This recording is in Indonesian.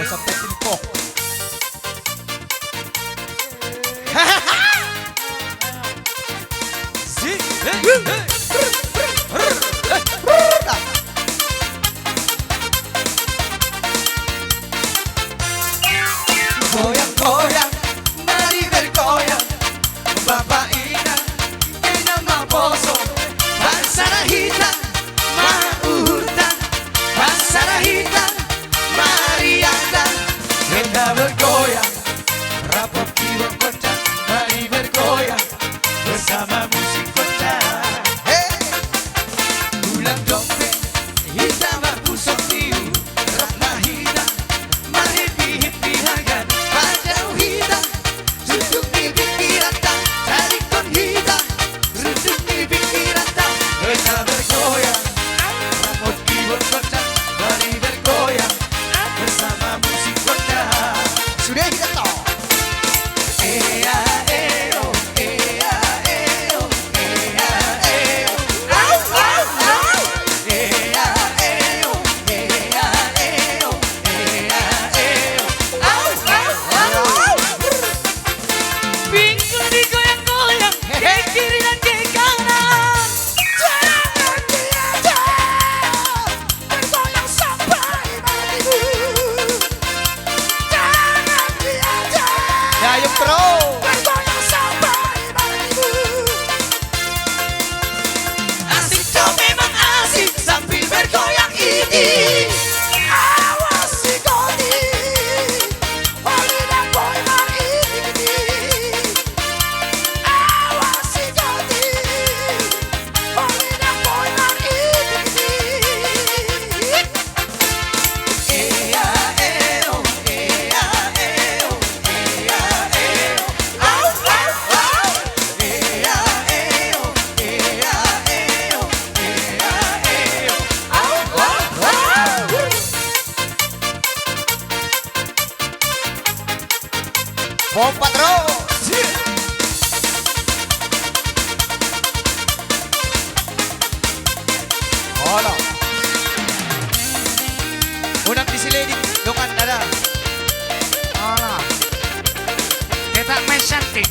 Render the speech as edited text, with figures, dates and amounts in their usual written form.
sampai info. Goyang-goyang, mari bergoyang, Bapak Ina, que nama poso, Bansarahita, Mauhuta, Bansarahita, Mariana, kita bergoyang, rapop kibo kocak, mari bergoyang, bersama musik kocak. Ulang dompet, hitam aku sotiu, ratna hitam, mari happy hagan. Sudah kita tahu. Ayo bro, asik tuh memang asik sambil bergoyang ini. Awas si Godi, Oliver boy mari ini. Awas si Godi, Oliver boy mari ini. Pompa terus. Ono. Unang disiledik dokan dada. Kita main cantik.